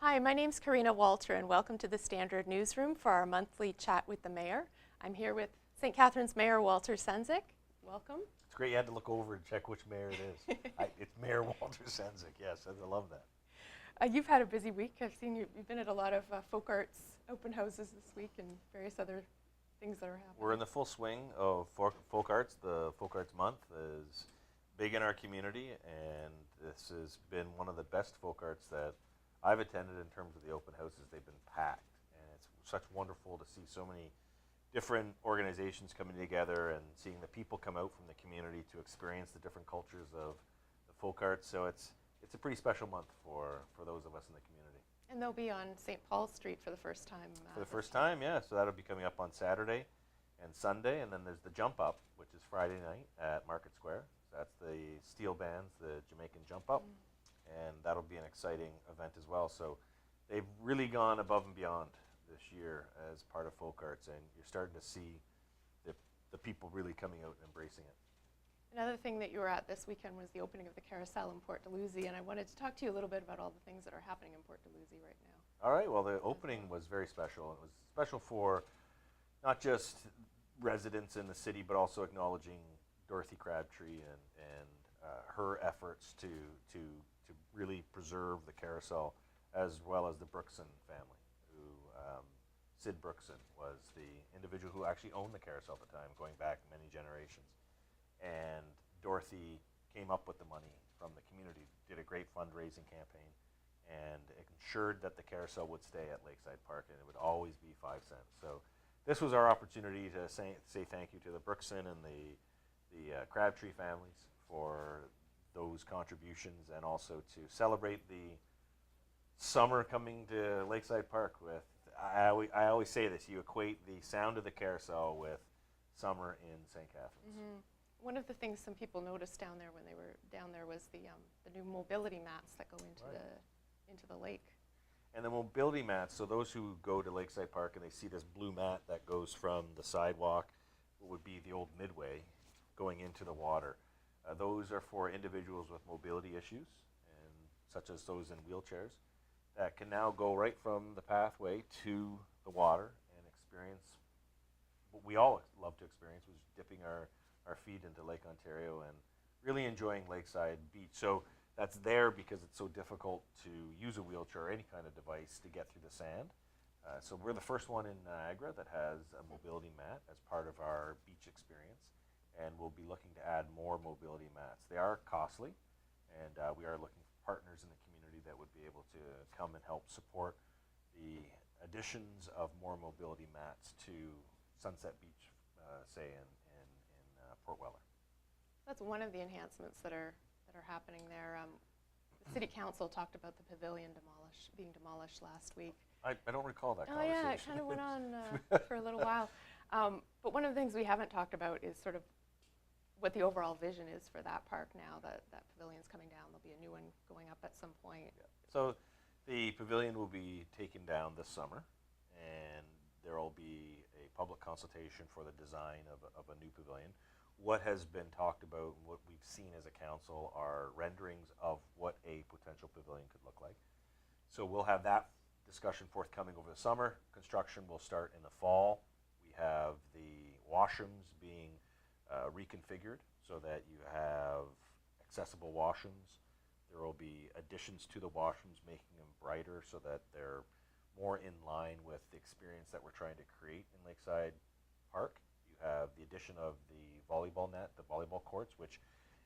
Hi, my name's Karena Walter, and welcome to the Standard Newsroom for our monthly chat with the Mayor. I'm here with St. Catharines Mayor Walter Sendzik. Welcome. It's great you had to look over and check which mayor it is. It's Mayor Walter Sendzik, yes, I love that. You've had a busy week. I've seen you've been at a lot of folk arts open houses this week and various other things that are happening. We're in the full swing of folk arts. The Folk Arts Month is big in our community, and this has been one of the best folk arts that I've attended in terms of the open houses. They've been packed, and it's such wonderful to see so many different organizations coming together and seeing the people come out from the community to experience the different cultures of the folk arts. So it's a pretty special month for those of us in the community. And they'll be on St. Paul's Street for the first time. For the first time, yeah. So that'll be coming up on Saturday and Sunday, and then there's the Jump Up, which is Friday night at Market Square. So that's the steel bands, the Jamaican Jump Up. And that'll be an exciting event as well. So they've really gone above and beyond this year as part of folk arts, and you're starting to see the people really coming out and embracing it. Another thing that you were at this weekend was the opening of the carousel in Port Dalhousie, and I wanted to talk to you a little bit about all the things that are happening in Port Dalhousie right now. All right, well, the opening was very special. It was special for not just residents in the city, but also acknowledging Dorothy Crabtree and her efforts to really preserve the carousel, as well as the Brookson family, who Sid Brookson was the individual who actually owned the carousel at the time, going back many generations. And Dorothy came up with the money from the community, did a great fundraising campaign, and ensured that the carousel would stay at Lakeside Park, and it would always be 5 cents. So this was our opportunity to say thank you to the Brookson and the Crabtree families for those contributions, and also to celebrate the summer coming to Lakeside Park with, I always say this, you equate the sound of the carousel with summer in St. Catharines. Mm-hmm. One of the things some people noticed down there when they were down there was the new mobility mats that go into the lake. And the mobility mats, so those who go to Lakeside Park and they see this blue mat that goes from the sidewalk, what would be the old midway, going into the water. Those are for individuals with mobility issues, and such as those in wheelchairs, that can now go right from the pathway to the water and experience what we all love to experience, which is dipping our feet into Lake Ontario and really enjoying Lakeside Beach. So that's there because it's so difficult to use a wheelchair or any kind of device to get through the sand. So we're the first one in Niagara that has a mobility mat as part of our beach experience, and we'll be looking to add more mobility mats. They are costly, and we are looking for partners in the community that would be able to come and help support the additions of more mobility mats to Sunset Beach, say in Port Weller. That's one of the enhancements that are happening there. The City Council talked about the pavilion being demolished last week. I don't recall that Oh conversation. yeah, it kind of went on for a little while. But one of the things we haven't talked about is sort of what the overall vision is for that park now that pavilion's coming down. There'll be a new one going up at some point. Yeah. So the pavilion will be taken down this summer, and there will be a public consultation for the design of a new pavilion. What has been talked about and what we've seen as a council are renderings of what a potential pavilion could look like. So we'll have that discussion forthcoming over the summer. Construction will start in the fall. We have the washrooms being reconfigured so that you have accessible washrooms. There will be additions to the washrooms, making them brighter so that they're more in line with the experience that we're trying to create in Lakeside Park. You have the addition of the volleyball net, the volleyball courts, which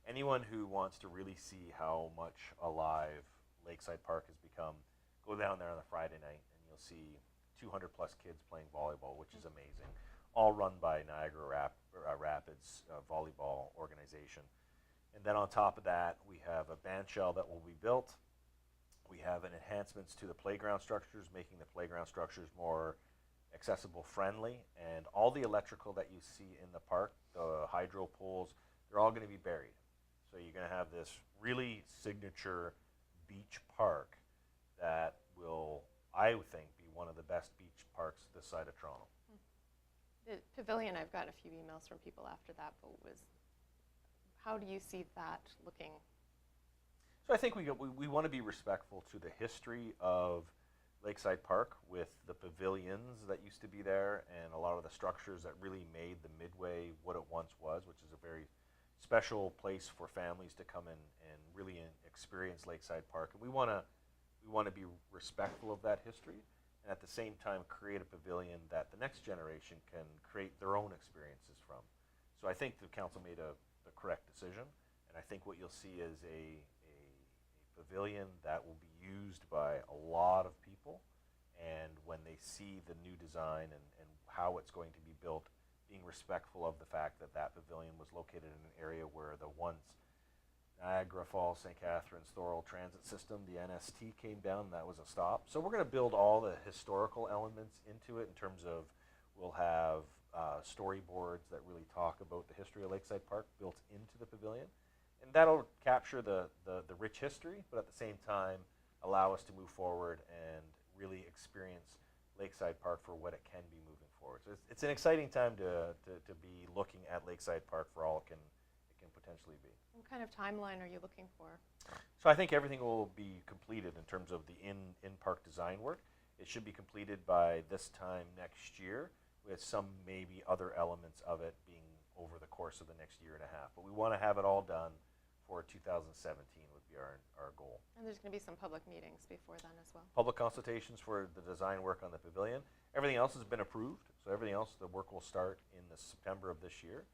anyone who wants to really see how much alive Lakeside Park has become, go down there on a Friday night and you'll see 200 plus kids playing volleyball, which is amazing, all run by Niagara Rapids volleyball organization. And then on top of that, we have a band shell that will be built. We have enhancements to the playground structures, making the playground structures more accessible friendly, and all the electrical that you see in the park, the hydro poles, they're all going to be buried. So you're going to have this really signature beach park that will, I would think, be one of the best beach parks this side of Toronto. The pavilion, I've got a few emails from people after that vote, was how do you see that looking? So I think we want to be respectful to the history of Lakeside Park with the pavilions that used to be there and a lot of the structures that really made the Midway what it once was, which is a very special place for families to come in and really experience Lakeside Park. And we want to be respectful of that history, and at the same time create a pavilion that the next generation can create their own experiences from. So I think the council made the correct decision, and I think what you'll see is a pavilion that will be used by a lot of people, and when they see the new design and how it's going to be built, being respectful of the fact that that pavilion was located in an area where the once Niagara Falls, St. Catharines, Thorold Transit System, the NST came down, and that was a stop. So we're going to build all the historical elements into it in terms of we'll have storyboards that really talk about the history of Lakeside Park built into the pavilion. And that'll capture the rich history, but at the same time allow us to move forward and really experience Lakeside Park for what it can be moving forward. So it's an exciting time to be looking at Lakeside Park for all it can potentially be. What kind of timeline are you looking for? So I think everything will be completed in terms of the in-park design work. It should be completed by this time next year, with some maybe other elements of it being over the course of the next year and a half. But we want to have it all done for 2017 would be our goal. And there's going to be some public meetings before then as well. Public consultations for the design work on the pavilion. Everything else has been approved, so everything else, the work will start in the September of this year,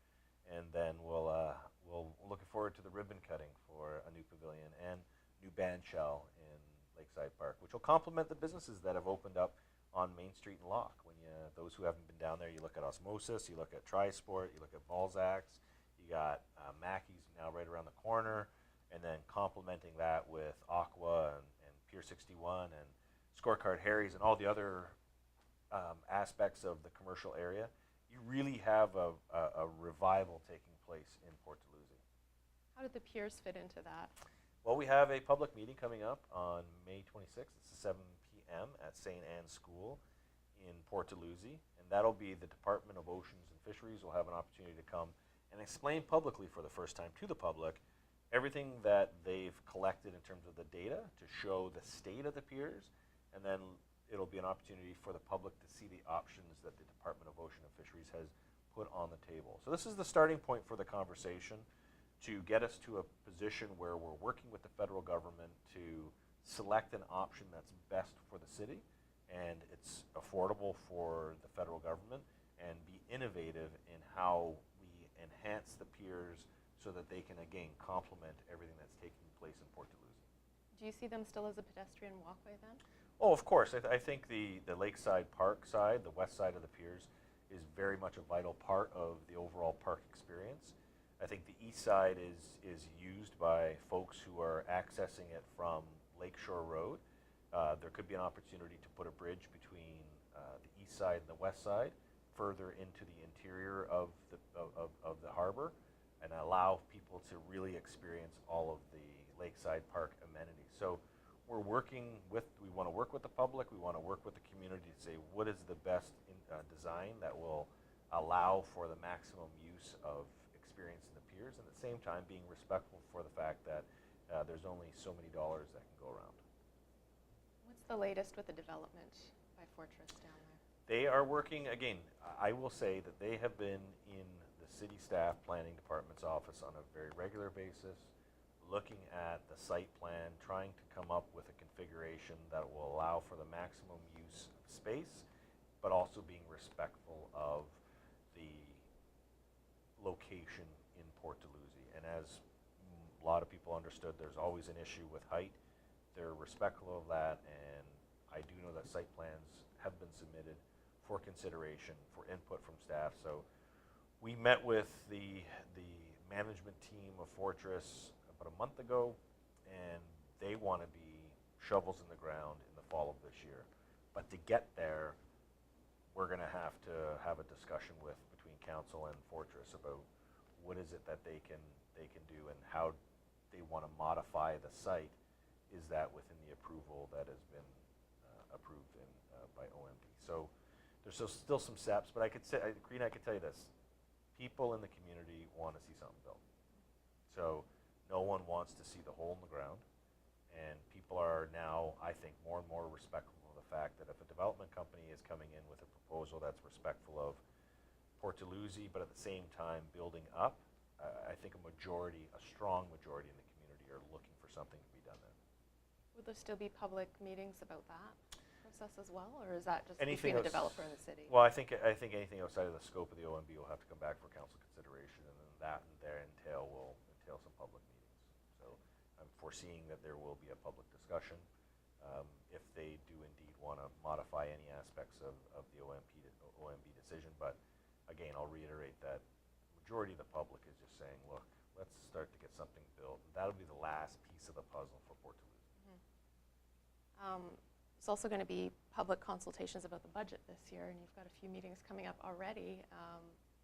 and then we're looking forward to the ribbon cutting for a new pavilion and new band shell in Lakeside Park, which will complement the businesses that have opened up on Main Street and Locke. When those who haven't been down there, you look at Osmosis, you look at Trisport, you look at Balzac's, you got Mackey's now right around the corner, and then complementing that with Aqua and Pier 61 and Scorecard Harry's and all the other aspects of the commercial area. You really have a revival taking place in Port Dalhousie. How did the piers fit into that? Well, we have a public meeting coming up on May 26th. It's 7 p.m. at St. Anne's School in Port Dalhousie, and that'll be the Department of Oceans and Fisheries will have an opportunity to come and explain publicly for the first time to the public everything that they've collected in terms of the data to show the state of the piers, and then it'll be an opportunity for the public to see the options that the Department of Ocean and Fisheries has put on the table. So this is the starting point for the conversation to get us to a position where we're working with the federal government to select an option that's best for the city and it's affordable for the federal government, and be innovative in how we enhance the piers so that they can again complement everything that's taking place in Port Dalhousie. Do you see them still as a pedestrian walkway then? Oh, of course. I think the Lakeside Park side, the west side of the piers, is very much a vital part of the overall park experience. I think the east side is used by folks who are accessing it from Lakeshore Road. There could be an opportunity to put a bridge between the east side and the west side, further into the interior of the harbor, and allow people to really experience all of the Lakeside Park amenities. So we want to work with the public, we want to work with the community to say what is the best design that will allow for the maximum use of experience in the piers, and at the same time being respectful for the fact that there's only so many dollars that can go around. What's the latest with the development by Fortress down there? They are working, again, I will say that they have been in the city staff planning department's office on a very regular basis, looking at the site plan, trying to come up with a configuration that will allow for the maximum use of space, but also being respectful of the location in Port Dalhousie. And as a lot of people understood, there's always an issue with height. They're respectful of that, and I do know that site plans have been submitted for consideration, for input from staff. So we met with the management team of Fortress about a month ago, and they want to be shovels in the ground in the fall of this year. But to get there, we're going to have a discussion between council and Fortress about what is it that they can do and how they want to modify the site. Is that within the approval that has been approved by OMB? So there's still some steps, but Karena, I could tell you this: people in the community want to see something built. So no one wants to see the hole in the ground, and people are now, I think, more and more respectful of the fact That if a development company is coming in with a proposal that's respectful of Port Dalhousie, but at the same time building up, I think a strong majority in the community are looking for something to be done there. Would there still be public meetings about that process as well, or is that just Anything between the else- developer and the city? Well, I think anything outside of the scope of the OMB will have to come back for council consideration, and then that and their will entail some public meetings. So I'm foreseeing that there will be a public discussion if they do indeed want to modify any aspects of the OMB decision. But again, I'll reiterate that majority of the public is just saying, look, let's start to get something built. That'll be the last piece of the puzzle for Port Dalhousie. There's also going to be public consultations about the budget this year, and you've got a few meetings coming up already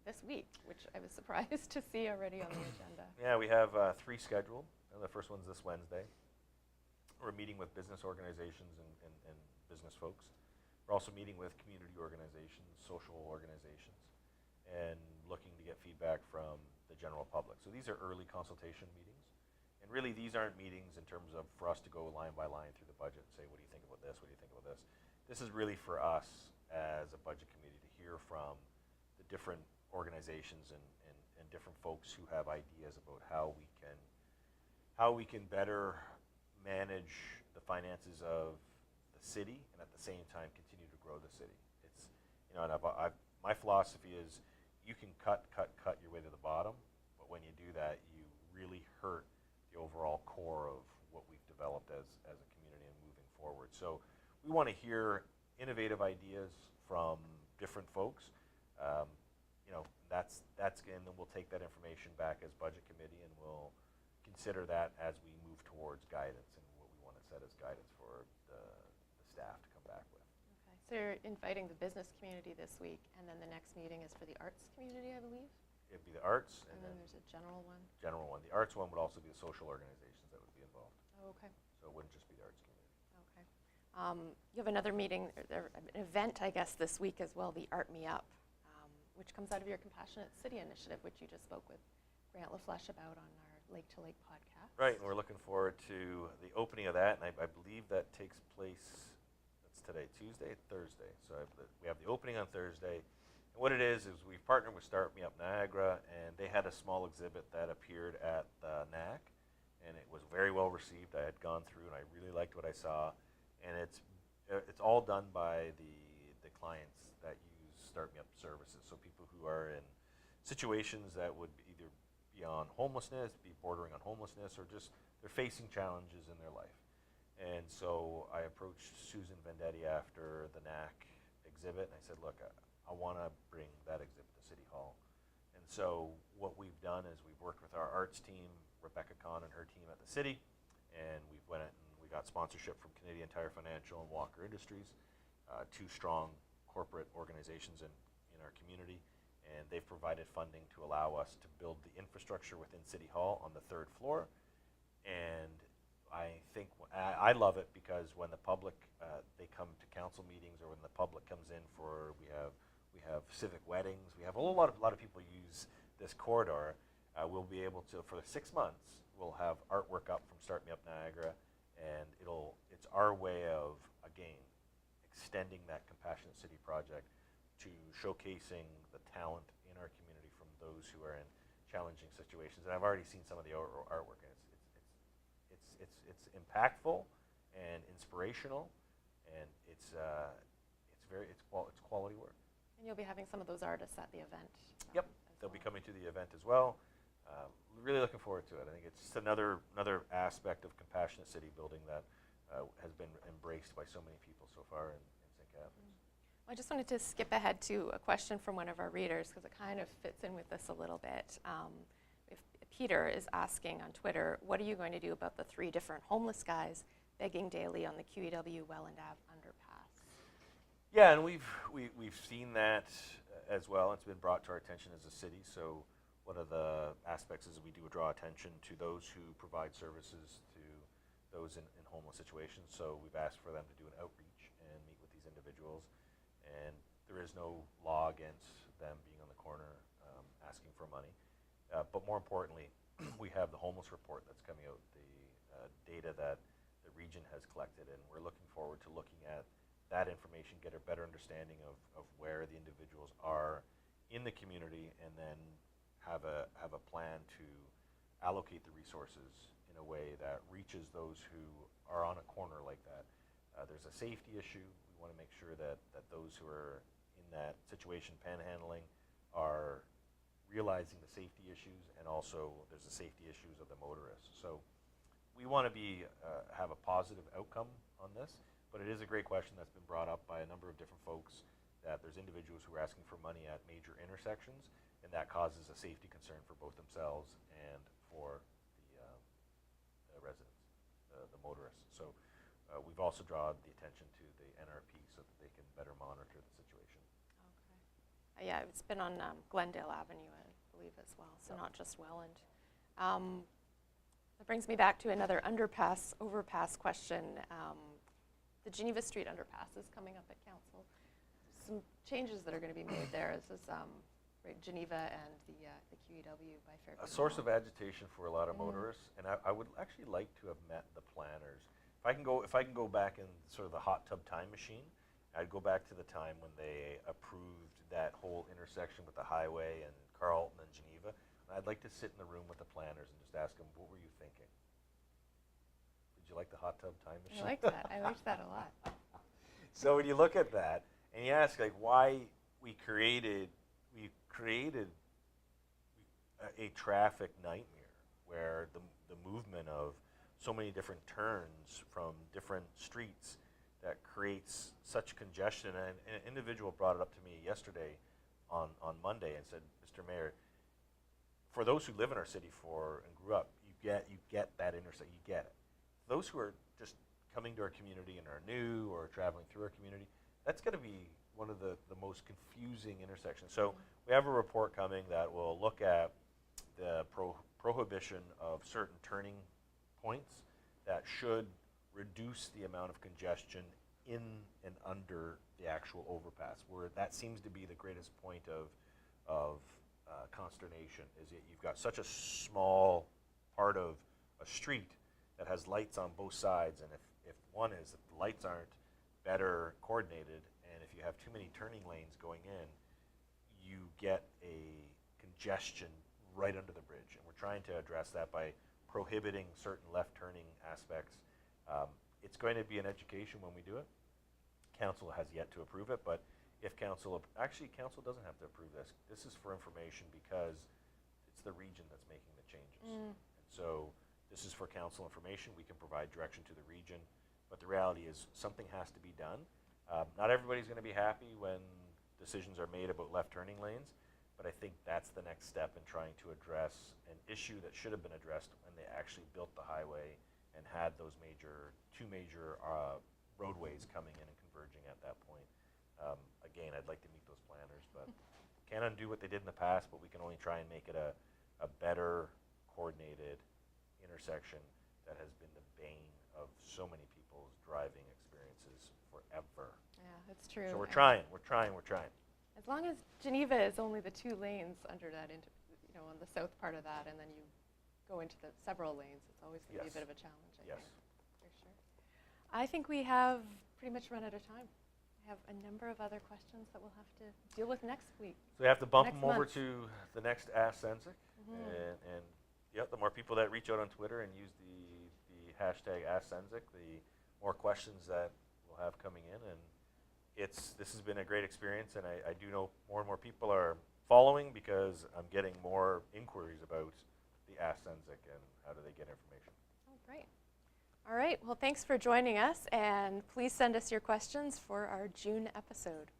this week, which I was surprised to see already on the agenda. Yeah, we have 3 scheduled. The first one's this Wednesday. We're meeting with business organizations and business folks. We're also meeting with community organizations, social organizations, and looking to get feedback from the general public. So these are early consultation meetings. And really, these aren't meetings in terms of for us to go line by line through the budget and say, what do you think about this? What do you think about this? This is really for us as a budget committee to hear from the different organizations and different folks who have ideas about how we can better manage the finances of the city and at the same time continue to grow the city. It's, you know, and my philosophy is you can cut your way to the bottom, but when you do that, you really hurt the overall core of what we've developed as a community and moving forward. So we want to hear innovative ideas from different folks. You know, that's and then we'll take that information back as budget committee, and we'll consider that as we move towards guidance and what we want to set as guidance for the staff to come back with. Okay, so you're inviting the business community this week, and then the next meeting is for the arts community, I believe? It'd be the arts, And then there's a general one? General one. The arts one would also be the social organizations that would be involved. Oh, okay. So it wouldn't just be the arts community. Okay. You have another meeting, an event, I guess, this week as well, the Art Me Up, which comes out of your Compassionate City initiative, which you just spoke with Grant LaFleche about on our Lake to Lake podcast. Right, and we're looking forward to the opening of that, and I believe that takes place, that's today, Tuesday, Thursday. So we have the opening on Thursday. And what it is we've partnered with Start Me Up Niagara, and they had a small exhibit that appeared at the NAC, and it was very well received. I had gone through, and I really liked what I saw. And it's all done by the clients that use Start Me Up services. So people who are in situations that would either be on homelessness, be bordering on homelessness, or just they're facing challenges in their life. And so I approached Susan Vendetti after the NAC exhibit, and I said, look, I want to bring that exhibit to City Hall. And so what we've done is we've worked with our arts team, Rebecca Kahn and her team at the city, and we went and we got sponsorship from Canadian Tire Financial and Walker Industries, 2 strong corporate organizations in our community, and they've provided funding to allow us to build the infrastructure within City Hall on the 3rd floor. And I think I love it because when the public they come to council meetings, or when the public comes in for we have civic weddings, we have a lot of people use this corridor. We'll be able to, for 6 months, we'll have artwork up from Start Me Up Niagara, and it's our way of, again, extending that Compassionate City project to showcasing the talent in our community from those who are in challenging situations. And I've already seen some of the artwork, and it's impactful and inspirational, and it's quality work. And you'll be having some of those artists at the event. Yep, they'll be coming to the event as well. Really looking forward to it. I think it's just another aspect of Compassionate City building that has been embraced by so many people so far in St. Catharines. I just wanted to skip ahead to a question from one of our readers, because it kind of fits in with this a little bit. If Peter is asking on Twitter, what are you going to do about the 3 different homeless guys begging daily on the QEW Welland Ave underpass? Yeah, and we've seen that as well. It's been brought to our attention as a city. So one of the aspects is we do draw attention to those who provide services to those in homeless situations. So we've asked for them to do an outreach and meet with these individuals. And there is no law against them being on the corner asking for money. But more importantly, we have the homeless report that's coming out, the data that the region has collected, and we're looking forward to looking at that information understanding of where the individuals are in the community, and then have a plan to allocate the resources in a way that reaches those who are on a corner like that. There's a safety issue. We want to make sure that those who are in that situation, panhandling, are realizing the safety issues, and also there's the safety issues of the motorists. So we want to have a positive outcome on this, but it is a great question that's been brought up by a number of different folks, that there's individuals who are asking for money at major intersections, and that causes a safety concern for both themselves and for the residents, the motorists. So we've also drawn the attention to the NRP so that they can better monitor the situation. Okay. Yeah, it's been on Glendale Avenue, I believe, as well, so not just Welland. That brings me back to another overpass question. The Geneva Street underpass is coming up at council. Some changes that are going to be made there. This is right, Geneva and the QEW by Fairview. A source of agitation for a lot of motorists, and I would actually like to have met the planners. If I can go back in sort of the hot tub time machine, I'd go back to the time when they approved that whole intersection with the highway and Carlton and Geneva. And I'd like to sit in the room with the planners and just ask them, what were you thinking? Did you like the hot tub time machine? I like that. I liked that a lot. So when you look at that and you ask, like, why we created a traffic nightmare where the movement of so many different turns from different streets that creates such congestion. And an individual brought it up to me yesterday on Monday and said, Mr. Mayor, for those who live in our city and grew up, you get that intersection, you get it. Those who are just coming to our community and are new or traveling through our community, that's going to be one of the most confusing intersections. So we have a report coming that will look at the prohibition of certain turning points that should reduce the amount of congestion in and under the actual overpass, where that seems to be the greatest point of consternation, is that you've got such a small part of a street that has lights on both sides, and if one is that the lights aren't better coordinated, and if you have too many turning lanes going in, you get a congestion right under the bridge. And we're trying to address that by prohibiting certain left turning aspects. It's going to be an education when we do it. Council has yet to approve it, but if council doesn't have to approve this. This is for information because it's the region that's making the changes. And so this is for council information. We can provide direction to the region, but the reality is something has to be done. Not everybody's going to be happy when decisions are made about left turning lanes, but I think that's the next step in trying to address an issue that should have been addressed when they actually built the highway and had those two major roadways coming in and converging at that point. Again, I'd like to meet those planners, but can't undo what they did in the past, but we can only try and make it a better coordinated intersection that has been the bane of so many people's driving experiences forever. Yeah, that's true. So we're trying. As long as Geneva is only the 2 lanes under that, on the south part of that, and then you go into the several lanes, it's always going to be a bit of a challenge, I think, for sure. I think we have pretty much run out of time. I have a number of other questions that we'll have to deal with next week. So we have to bump Next them over month. to the next Ask Sendzik, and the more people that reach out on Twitter and use the hashtag Ask Sendzik, the more questions that we'll have coming in. And this has been a great experience, and I do know more and more people are following because I'm getting more inquiries about the Ask Sendzik and how do they get information. Oh, great. All right. Well, thanks for joining us, and please send us your questions for our June episode.